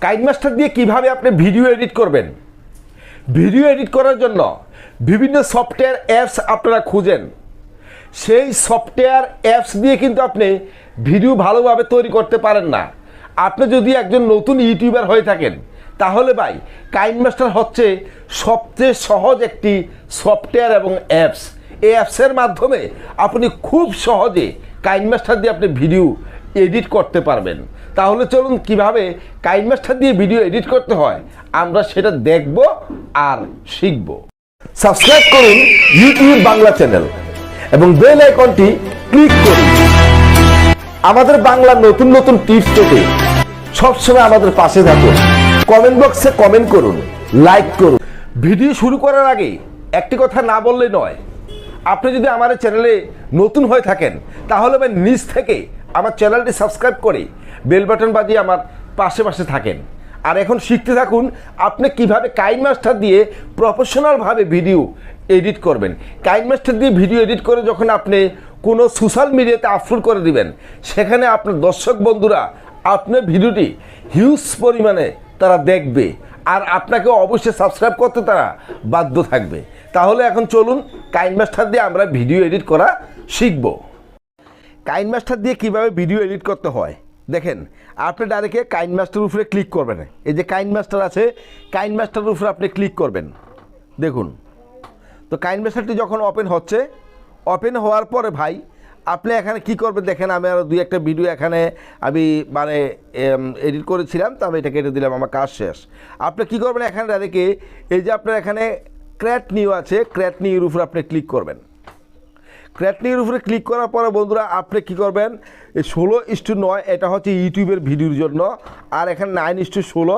KineMaster দিয়ে কিভাবে আপনি ভিডিও এডিট করবেন। ভিডিও এডিট করার জন্য বিভিন্ন সফটওয়্যার অ্যাপস আপনারা খুঁজেন, সেই সফটওয়্যার অ্যাপস দিয়ে কিন্তু আপনি ভিডিও ভালোভাবে তৈরি করতে পারেন না। আপনি যদি একজন নতুন ইউটিউবার হয়ে থাকেন তাহলে ভাই কাইনমাস্টার হচ্ছে সবচেয়ে সহজ একটি সফটওয়্যার এবং অ্যাপস। এই অ্যাপসের মাধ্যমে আপনি খুব সহজে কাইনমাস্টার দিয়ে আপনি ভিডিও এডিট করতে পারবেন। তাহলে চলুন কিভাবে কাইনমাস্টার দিয়ে ভিডিও এডিট করতে হয় আমরা সেটা দেখব আর শিখব। সাবস্ক্রাইব করুন ইউটিউব বাংলা চ্যানেল এবং বেল আইকনটি ক্লিক করুন। আমাদের বাংলা নতুন নতুন টিপস পেতে সবসময় আমাদের পাশে থাকুন। কমেন্ট বক্সে কমেন্ট করুন, লাইক করুন। ভিডিও শুরু করার আগে একটি কথা না বললে নয়, আপনি যদি আমার চ্যানেলে নতুন হয়ে থাকেন তাহলে নিচ থেকে আমার চ্যানেলটি সাবস্ক্রাইব করে বেল বাটন বাজিয়ে আমার পাশে পাশে থাকেন। আর এখন শিখতে থাকুন আপনি কিভাবে কাইনমাস্টার দিয়ে প্রফেশনালভাবে ভিডিও এডিট করবেন। কাইনমাস্টার দিয়ে ভিডিও এডিট করে যখন আপনি কোনো সোশ্যাল মিডিয়াতে আপলোড করে দিবেন, সেখানে আপনার দর্শক বন্ধুরা আপনার ভিডিওটি হিউজ পরিমাণে তারা দেখবে আর আপনাকে অবশ্যই সাবস্ক্রাইব করতে তারা বাধ্য থাকবে। তাহলে এখন চলুন কাইনমাস্টার দিয়ে আমরা ভিডিও এডিট করা শিখব। কাইনমাস্টার দিয়ে কিভাবে ভিডিও এডিট করতে হয় দেখেন, আপনি ডাইরেক্ট কাইনমাস্টার উপরে ক্লিক করবেন। এই যে কাইনমাস্টার আছে, কাইনমাস্টারের উপরে আপনি ক্লিক করবেন। দেখুন তো কাইনমাস্টারটি যখন ওপেন হচ্ছে, ওপেন হওয়ার পরে ভাই আপনি এখানে কি করবেন দেখেন, আমি আরও দুই একটা ভিডিও এখানে আমি এডিট করেছিলাম, তো আমি এটা কেটে দিলাম, আমার কাজ শেষ। আপনি কি করবেন এখানে ডাইরেক্ট এই যে আপনার এখানে ক্রিয়েট নিউ আছে, ক্রিয়েট নিউর উপরে আপনি ক্লিক করবেন। ক্রিয়েট নিউর উপরে ক্লিক করার পরে বন্ধুরা আপনি কি করবেন, এই 16:9 এটা হচ্ছে ইউটিউবের ভিডিওর জন্য, আর এখানে 9:16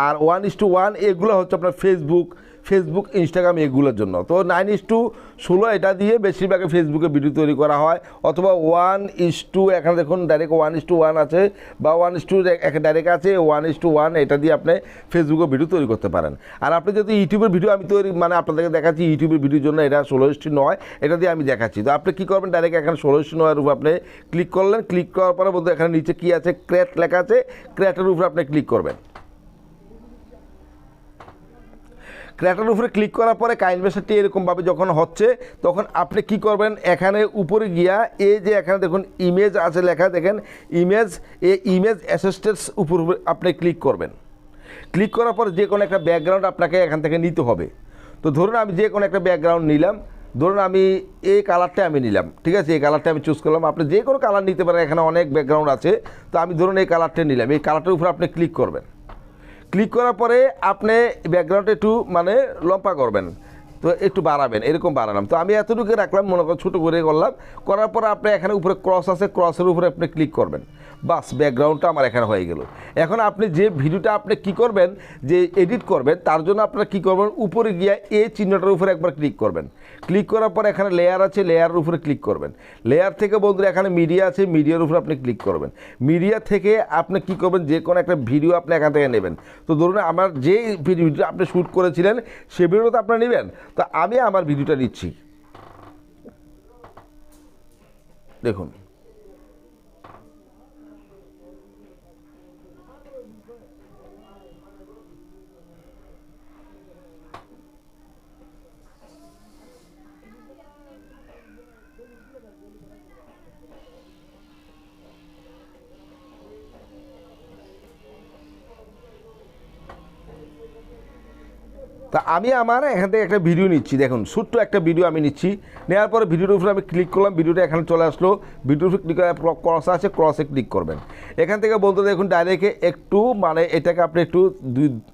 আর 1:1 এগুলো হচ্ছে আপনার ফেসবুক ইনস্টাগ্রাম এগুলোর জন্য। তো 9:16 এটা দিয়ে বেশিরভাগ ফেসবুকে ভিডিও তৈরি করা হয়, অথবা 1:2 এখানে দেখুন ডাইরেক্ট 1:1 আছে বা 1:2 ডাইরেক্ট আছে, 1:1 এটা দিয়ে আপনি ফেসবুকে ভিডিও তৈরি করতে পারেন। আর আপনি যদি ইউটিউবের ভিডিও আমি তৈরি আপনাদেরকে দেখাচ্ছি ইউটিউবের ভিডিওর জন্য, এটা 16:9 এটা দিয়ে আমি দেখাচ্ছি। তো আপনি কী করবেন ডাইরেক্ট এখানে 16:9 উপর আপনি ক্লিক করলেন। ক্লিক করার পরে বন্ধু এখানে নিচে কী আছে, ক্রিয়েট লেখা আছে, ক্রিয়েটের উপরে আপনি ক্লিক করবেন। ক্রিয়েটের উপরে ক্লিক করার পরে কাইনমাস্টারটি এরকমভাবে যখন হচ্ছে তখন আপনি কি করবেন, এখানে উপরে গিয়া এই যে এখানে দেখুন ইমেজ আছে লেখা, দেখেন ইমেজ অ্যাসিস্ট্যান্টস উপর আপনি ক্লিক করবেন। ক্লিক করার পর যে কোনো একটা ব্যাকগ্রাউন্ড আপনাকে এখান থেকে নিতে হবে। তো ধরুন আমি যে কোনো একটা ব্যাকগ্রাউন্ড নিলাম, ধরুন আমি এই কালারটা আমি নিলাম, ঠিক আছে, এই কালারটা আমি চুজ করলাম। আপনি যে কোনো কালার নিতে পারেন, এখানে অনেক ব্যাকগ্রাউন্ড আছে। তো আমি ধরুন এই কালারটা নিলাম, এই কালারটার উপরে আপনি ক্লিক করবেন। ক্লিক করার পরে আপনি ব্যাকগ্রাউন্ডটা একটু লম্বা করবেন, তো একটু বাড়াবেন, এরকম বাড়ালাম। তো আমি এতটুকু রাখলাম, মনে করেন ছোটো করে করলাম। করার পরে আপনি এখানে উপরে ক্রস আছে, ক্রসের উপরে আপনি ক্লিক করবেন। বাস ব্যাকগ্রাউন্ডটা আমার এখানে হয়ে গেল। এখন আপনি যে ভিডিওটা আপনি কি করবেন, যে এডিট করবেন, তার জন্য আপনারা কী করবেন, উপরে গিয়ে এই চিহ্নটার উপরে একবার ক্লিক করবেন। ক্লিক করার পর এখানে লেয়ার আছে, লেয়ারের উপরে ক্লিক করবেন। লেয়ার থেকে বন্ধুরা এখানে মিডিয়া আছে, মিডিয়ার উপরে আপনি ক্লিক করবেন। মিডিয়া থেকে আপনি কি করবেন, যে কোনো একটা ভিডিও আপনি এখান থেকে নেবেন। তো ধরুন আমার যে ভিডিওটা আপনি শ্যুট করেছিলেন সে ভিডিওটা তো আপনারা নেবেন। তো আমি আমার ভিডিওটা নিচ্ছি, দেখুন তা আমি আমার এখান থেকে একটা ভিডিও নিচ্ছি, দেখুন ছোট্ট একটা ভিডিও আমি নিচ্ছি। নেওয়ার পরে ভিডিওর উপরে আমি ক্লিক করলাম, ভিডিওটা এখানে চলে আসলো। ভিডিওর উপরে ক্লিক করার ক্রস আছে, ক্রসে ক্লিক করবেন। এখান থেকে বলতে দেখুন ডাইরেক্ট একটু এটাকে আপনি একটু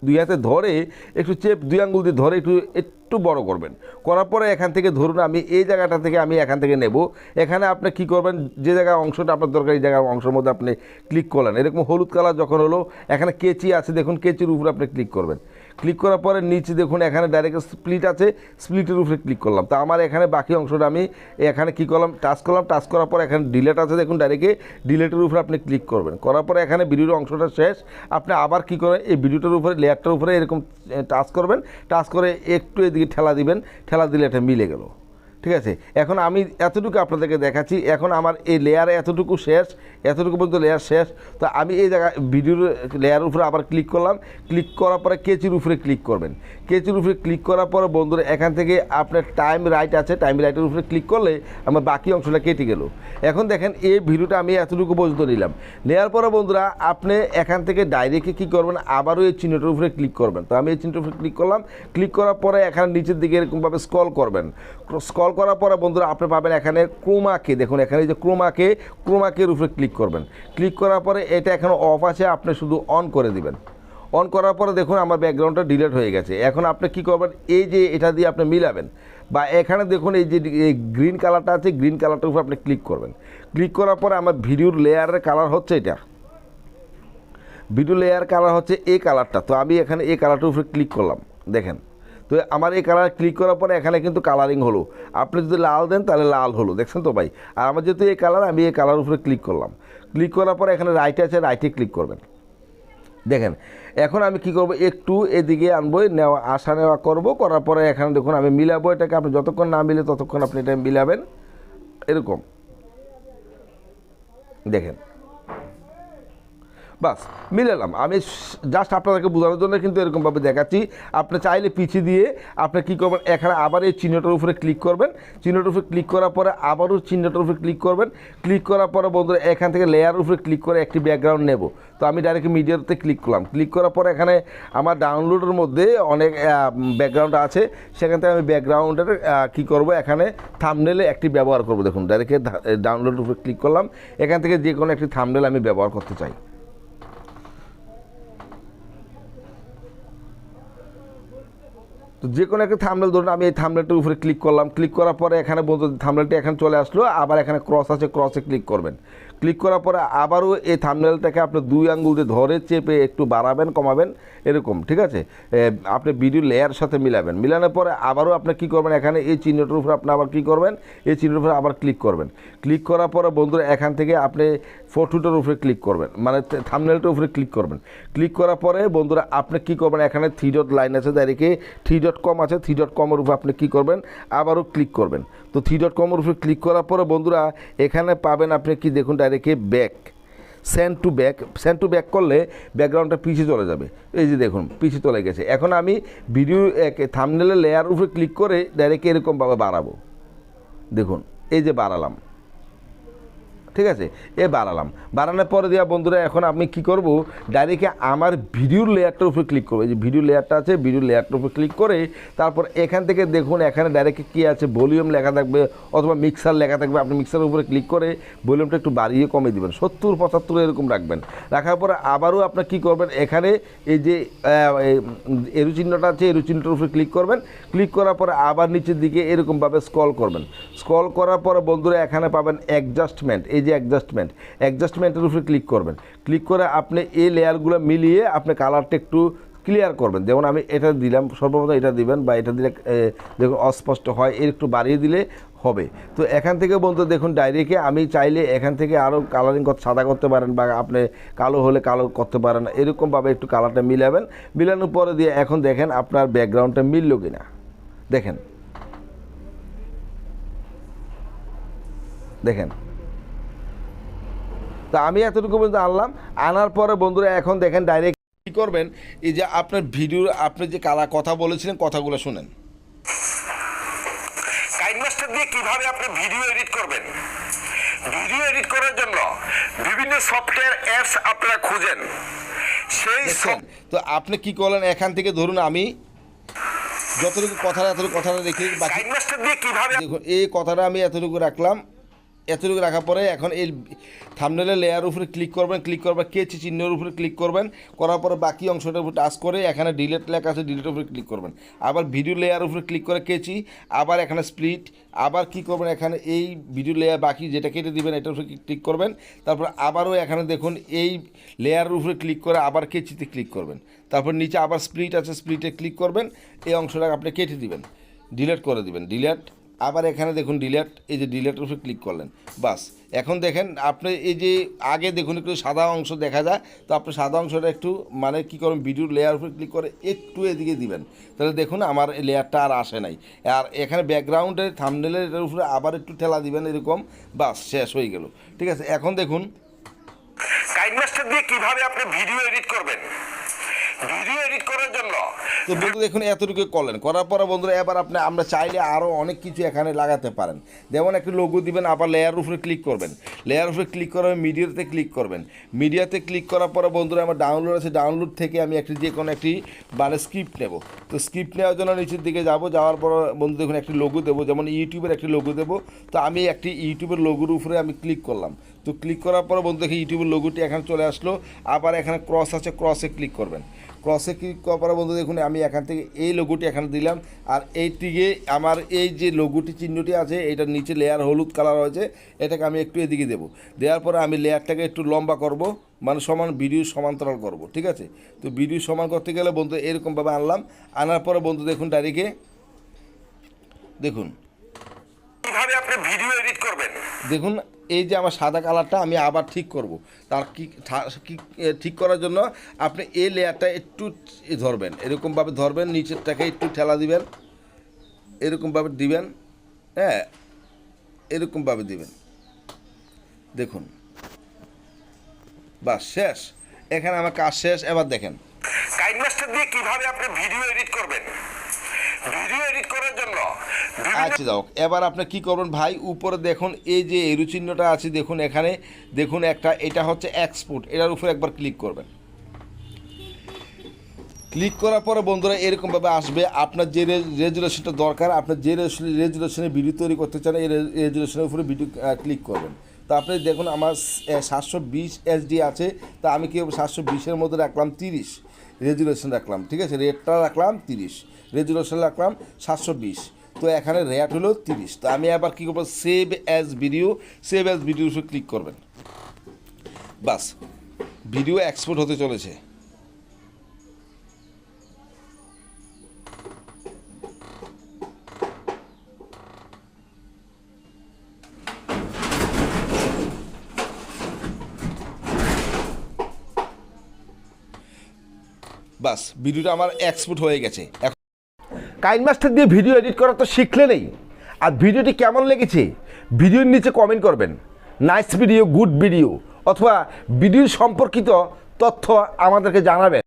দুই হাতে ধরে একটু চেপ, 2 আঙ্গুল দিয়ে ধরে একটু বড় করবেন। করার পরে এখান থেকে ধরুন আমি এই জায়গাটা থেকে আমি এখান থেকে নেব। এখানে আপনি কি করবেন, যে জায়গায় অংশটা আপনার দরকার এই জায়গার অংশের মধ্যে আপনি ক্লিক করলেন। এরকম হলুদ কালার যখন হলো, এখানে কেচি আছে, দেখুন কেচির উপরে আপনি ক্লিক করবেন। ক্লিক করার পরে নিচে দেখুন এখানে ডাইরেক্ট স্প্লিট আছে, স্প্লিটের উপরে ক্লিক করলাম। তো আমার এখানে বাকি অংশটা আমি এখানে কী করলাম, টাচ করলাম। টাচ করার পর এখানে ডিলেট আছে, দেখুন ডাইরেক্ট ডিলেটের উপরে আপনি ক্লিক করবেন। করার পরে এখানে ভিডিওর অংশটা শেষ। আপনি আবার কী করেন, এই ভিডিওটার উপরে লেয়ারটার উপরে এরকম টাচ করবেন। টাচ করে একটু এদিকে ঠেলা দিবেন, ঠেলা দিলে এটা মিলে গেল। ঠিক আছে, এখন আমি এতটুকু আপনাদেরকে দেখাচ্ছি। এখন আমার এই লেয়ারে এতটুকু শেষ, এতটুকু পর্যন্ত লেয়ার শেষ। তো আমি এই জায়গায় ভিডিওর লেয়ারের উপরে আবার ক্লিক করলাম। ক্লিক করার পরে কেচির উপরে ক্লিক করবেন। কেচির উপরে ক্লিক করার পরে বন্ধুরা এখান থেকে আপনার টাইম রাইট আছে, টাইম রাইটের উপরে ক্লিক করলে আমার বাকি অংশটা কেটে গেল। এখন দেখেন এই ভিডিওটা আমি এতটুকু পর্যন্ত নিলাম। নেওয়ার পরে বন্ধুরা আপনি এখান থেকে ডাইরেক্টলি কী করবেন, আবারও এই চিহ্নটার উপরে ক্লিক করবেন। তো আমি এই চিহ্নটার উপরে ক্লিক করলাম। ক্লিক করার পরে এখানে নিচের দিকে এরকমভাবে স্ক্রল করবেন। স্ক্রল করার পরে বন্ধুরা আপনি পাবেন এখানে ক্রোমাকে, দেখুন এখানে যে ক্রোমাকের উপরে ক্লিক করবেন। ক্লিক করার পরে এটা এখন অফ আছে, আপনি শুধু অন করে দিবেন। অন করার পরে দেখুন আমার ব্যাকগ্রাউন্ডটা ডিলিট হয়ে গেছে। এখন আপনি কী করবেন, এই যে এটা দিয়ে আপনি মিলাবেন, বা এখানে দেখুন এই যে গ্রিন কালারটা আছে, গ্রিন কালারটার উপর আপনি ক্লিক করবেন। ক্লিক করার পরে আমার ভিডিওর লেয়ারের কালার হচ্ছে এটা, ভিডিও লেয়ার কালার হচ্ছে এই কালারটা। তো আমি এখানে এই কালারটার উপরে ক্লিক করলাম, দেখেন। তো আমার এই কালার ক্লিক করার পরে এখানে কিন্তু কালারিং হলো। আপনি যদি লাল দেন তাহলে লাল হলো, দেখছেন তো ভাই। আর আমার যেহেতু এই কালার, আমি এই কালার উপরে ক্লিক করলাম। ক্লিক করার পরে এখানে রাইটে আছে, রাইটে ক্লিক করবেন। দেখেন এখন আমি কি করব, একটু এদিকে আনবো, নেওয়া আসা নেওয়া করব। করার পরে এখানে দেখুন আমি মিলাবো এটাকে। আপনি যতক্ষণ না মিলে ততক্ষণ আপনি এটা মিলাবেন, এরকম দেখেন। বাস মিলালাম। আমি জাস্ট আপনাদেরকে বোঝানোর জন্য কিন্তু এরকমভাবে দেখাচ্ছি। আপনি চাইলে পিছিয়ে দিয়ে আপনি কী করবেন, এখানে আবার এই চিহ্নটার উপরে ক্লিক করবেন। চিহ্নটার উপরে ক্লিক করার পরে আবারও চিহ্নটার উপরে ক্লিক করবেন। ক্লিক করার পরে বন্ধুরা এখান থেকে লেয়ার উপরে ক্লিক করে একটি ব্যাকগ্রাউন্ড নেব। তো আমি ডাইরেক্ট মিডিয়াতে ক্লিক করলাম। ক্লিক করার পরে এখানে আমার ডাউনলোডের মধ্যে অনেক ব্যাকগ্রাউন্ড আছে, সেখান থেকে আমি ব্যাকগ্রাউন্ডের কী করব, এখানে থাম্বনেলে একটি ব্যবহার করব। দেখুন ডাইরেক্ট ডাউনলোডের উপরে ক্লিক করলাম। এখান থেকে যে কোনো একটি থাম্বনেল আমি ব্যবহার করতে চাই। তো যে কোনো একটা থাম্বনেল ধরুন, আমি এই থাম্বনেলটার উপরে ক্লিক করলাম। ক্লিক করার পরে এখানে বন্ধু থাম্বনেলটি এখানে চলে আসলো। আবার এখানে ক্রস আছে, ক্রসে ক্লিক করবেন। ক্লিক করার পরে আবারও এই থাম্বনেলটাকে আপনি 2 আঙ্গুল দিয়ে ধরে চেপে একটু বাড়াবেন কমাবেন, এরকম, ঠিক আছে। আপনি ভিডিও লেয়ার সাথে মিলাবেন। মিলানোর পরে আবারও আপনি কী করবেন, এখানে এই চিহ্নটার উপরে আপনি আবার কী করবেন, এই চিহ্নের উপরে আবার ক্লিক করবেন। ক্লিক করার পরে বন্ধুরা এখান থেকে আপনি ফটোটার উপরে ক্লিক করবেন, মানে থাম্বনেলটার উপরে ক্লিক করবেন। ক্লিক করার পরে বন্ধুরা আপনি কী করবেন, এখানে 3 ডট লাইন আছে, ডাইরেক্টে 3.com আছে, 3.com-এর উপরে আপনি কী করবেন, আবারও ক্লিক করবেন। তো 3.com-এর উপরে ক্লিক করার পরে বন্ধুরা এখানে পাবেন আপনি কি দেখুন ডাইরেক্টে ব্যাক, সেন্ড টু ব্যাক করলে ব্যাকগ্রাউন্ডটা পিছিয়ে চলে যাবে। এই যে দেখুন পিছিয়ে চলে গেছে। এখন আমি ভিডিও থাম্বনেলের লেয়ার উপরে ক্লিক করে ডাইরেক্ট এরকমভাবে বাড়াবো। দেখুন এই যে বাড়ালাম, ঠিক আছে, বাড়ালাম। বাড়ানোর পরে দেওয়া বন্ধুরা এখন আমি কী করব, ডাইরেক্টে আমার ভিডিওর লেয়ারটার উপরে ক্লিক করবো। এই যে ভিডিও লেয়ারটা আছে, ভিডিও লেয়ারটার উপরে ক্লিক করে তারপর এখান থেকে দেখুন এখানে ডাইরেক্টে কী আছে, ভলিউম লেখা থাকবে অথবা মিক্সার লেখা থাকবে। আপনি মিক্সারের উপরে ক্লিক করে ভলিউমটা একটু বাড়িয়ে কমিয়ে দেবেন, 70-75 এরকম রাখবেন। রাখার পরে আবারও আপনার কী করবেন, এখানে এই যে এরু চিহ্নটা আছে, এরু চিহ্নটার উপরে ক্লিক করবেন। ক্লিক করার পরে আবার নিচের দিকে এরকমভাবে স্ক্রল করবেন। স্ক্রল করার পরে বন্ধুরা এখানে পাবেন অ্যাডজাস্টমেন্ট। এই যে অ্যাডজাস্টমেন্টের উপরে ক্লিক করবেন। ক্লিক করে আপনি এই লেয়ারগুলো মিলিয়ে আপনি কালারটা একটু ক্লিয়ার করবেন। যেমন আমি এটা দিলাম, সর্বপ্রথম এটা দিবেন, বা এটা দিলে দেখুন অস্পষ্ট হয়, এর একটু বাড়িয়ে দিলে হবে। তো এখান থেকে বন্ধু দেখুন ডাইরেক্টে আমি চাইলে এখান থেকে আরও কালারিং সাদা করতে পারেন, বা আপনি কালো হলে কালো করতে পারেন। এরকমভাবে একটু কালারটা মিলাবেন। মিলানোর পরে দিয়ে এখন দেখেন আপনার ব্যাকগ্রাউন্ডটা মিলল কিনা, দেখেন দেখেন। তা আমি এতটুকু পর্যন্ত আনার পরে বন্ধুরা এখন দেখেন ডাইরেক্ট কী করবেন, এই যে আপনার ভিডিওর আপনি যে কথা বলেছিলেন কথাগুলো শুনেন। কাইনমাস্টার দিয়ে কিভাবে আপনি ভিডিও এডিট করবেন। ভিডিও এডিট করার জন্য বিভিন্ন সফটওয়্যার অ্যাপস আপনারা খুঁজেন। সেই তো আপনি কি করলেন, এখান থেকে ধরুন আমি যতটুকু কথাটা রেখে বাকি কাইনমাস্টার দিয়ে কিভাবে দেখুন এই কথাটা আমি এতটুকু রাখলাম। এতটুকু রাখার পরে এখন এই থাম্বনেলের লেয়ার উপরে ক্লিক করবেন। কেচি চিহ্নের উপরে ক্লিক করবেন। করার পরে বাকি অংশটার উপর টাচ করে এখানে ডিলিট লেখা আছে, ডিলিটের উপরে ক্লিক করবেন। আবার ভিডিও লেয়ার উপরে ক্লিক করে কেচি, আবার এখানে স্প্লিট, আবার কি করবেন, এখানে এই ভিডিও লেয়ার বাকি যেটা কেটে দিবেন এটার উপরে ক্লিক করবেন। তারপর আবারও এখানে দেখুন এই লেয়ারের উপরে ক্লিক করে আবার কেচিতে ক্লিক করবেন। তারপর নিচে আবার স্প্লিট আছে, স্প্লিটে ক্লিক করবেন। এই অংশটা আপনি কেটে দিবেন, ডিলিট করে দিবেন, ডিলিট আবার এখানে দেখুন ডিলেট, এই যে ডিলেটের উপরে ক্লিক করলেন, বাস। এখন দেখেন আপনি এই যে আগে দেখুন একটু সাদা অংশ দেখা যায়, তো আপনি সাদা অংশটা একটু মানে কী করবেন, ভিডিওর লেয়ার উপরে ক্লিক করে একটু এদিকে দিবেন, তাহলে দেখুন আমার এই লেয়ারটা আর আসে নাই। আর এখানে ব্যাকগ্রাউন্ডের থাম্বনেলের উপরে আবার একটু ঠেলা দিবেন এরকম, বাস শেষ হয়ে গেল। ঠিক আছে, এখন দেখুন কাইনমাস্টার দিয়ে কিভাবে আপনি ভিডিও এডিট করবেন। ভিডিও এডিট করার জন্য তো বন্ধু দেখুন এতটুকু করলেন, করার পরে বন্ধুরা এবার আমরা চাইলে আরও অনেক কিছু এখানে লাগাতে পারেন। যেমন একটা লোগো দিবেন, আবার লেয়ার উপরে ক্লিক করবেন, লেয়ার উপরে ক্লিক করে মিডিয়াতে ক্লিক করবেন, মিডিয়াতে ক্লিক করার পরে বন্ধুরা আমার ডাউনলোড আছে, ডাউনলোড থেকে আমি একটি যে কোনো একটি মানে স্ক্রিপ্ট নেব। তো স্ক্রিপ্ট নেওয়ার জন্য নিচের দিকে যাব, যাওয়ার পর বন্ধু দেখুন একটি লোগো দেবো, যেমন ইউটিউবের একটি লোগো দেবো। তো আমি একটি ইউটিউবের লোগোর উপরে আমি ক্লিক করলাম। তো ক্লিক করার পর বন্ধু দেখি ইউটিউবের লোগোটি এখানে চলে আসলো। আবার এখানে ক্রস আছে, ক্রসে ক্লিক করবেন। ক্রসে ক্লিক করার পরে বন্ধু দেখুন আমি এখান থেকে এই লোগোটি এখানে দিলাম, আর এইটিকে আমার এই যে লোগোটি চিহ্নটি আছে এটার নিচে লেয়ার হলুদ কালার হয়েছে, এটাকে আমি একটু এদিকে দেবো। দেওয়ার পরে আমি লেয়ারটাকে একটু লম্বা করব, মানে সমান ভিডিও সমান্তরাল করব। ঠিক আছে, তো ভিডিও সমান করতে গেলে বন্ধু এরকমভাবে আনলাম। আনার পরে বন্ধু দেখুন ডাইরেক্টে দেখুন কিভাবে আপনি ভিডিও এডিট করবেন। দেখুন এই যে আমার সাদা কালারটা আমি আবার ঠিক করব। তার কি ঠিক করার জন্য আপনি এই লেয়ারটা একটু ধরবেন, এরকমভাবে ধরবেন, নিচেরটাকে একটু ঠেলা দিবেন, এরকমভাবে দিবেন, হ্যাঁ এরকমভাবে দিবেন, দেখুন বাস শেষ। এখানে আমার কাজ শেষ। এবার দেখেন কাইনমাস্টার দিয়ে কিভাবে আপনি ভিডিও এডিট করবেন। ভিডিও এডিট করার জন্য আচ্ছা যাও, এবার আপনি কি করবেন ভাই, উপরে দেখুন এই যে এরো চিহ্নটা আছে, দেখুন এখানে দেখুন একটা, এটা হচ্ছে এক্সপোর্ট, এটার উপরে একবার ক্লিক করবেন। ক্লিক করার পরে বন্ধুরা এরকমভাবে আসবে, আপনার যে রেজুলেশনটা দরকার, আপনার যে রেজুলেশনে ভিডিও তৈরি করতে চান এই রেজুলেশনের উপরে ভিডিও ক্লিক করবেন। তো আপনি দেখুন আমার 720 HD আছে, তা আমি কি 720-এর মধ্যে রাখলাম 30 রেজুলেশন রাখলাম। ঠিক আছে, রেটটা রাখলাম 30, রেজুলেশন রাখলাম 720। তো এখানে রেট হলো 30। তো আমি আবার কী করবো, save as video, save as video উপরে ক্লিক করবেন, বাস ভিডিও এক্সপোর্ট হতে চলেছে। বাস ভিডিওটা আমার এক্সপোর্ট হয়ে গেছে। কাইনমাস্টার দিয়ে ভিডিও এডিট করা তো শিখলেনই, আর ভিডিওটি কেমন লেগেছে ভিডিওর নিচে কমেন্ট করবেন। নাইস ভিডিও, গুড ভিডিও অথবা ভিডিও সম্পর্কিত তথ্য আমাদেরকে জানাবেন।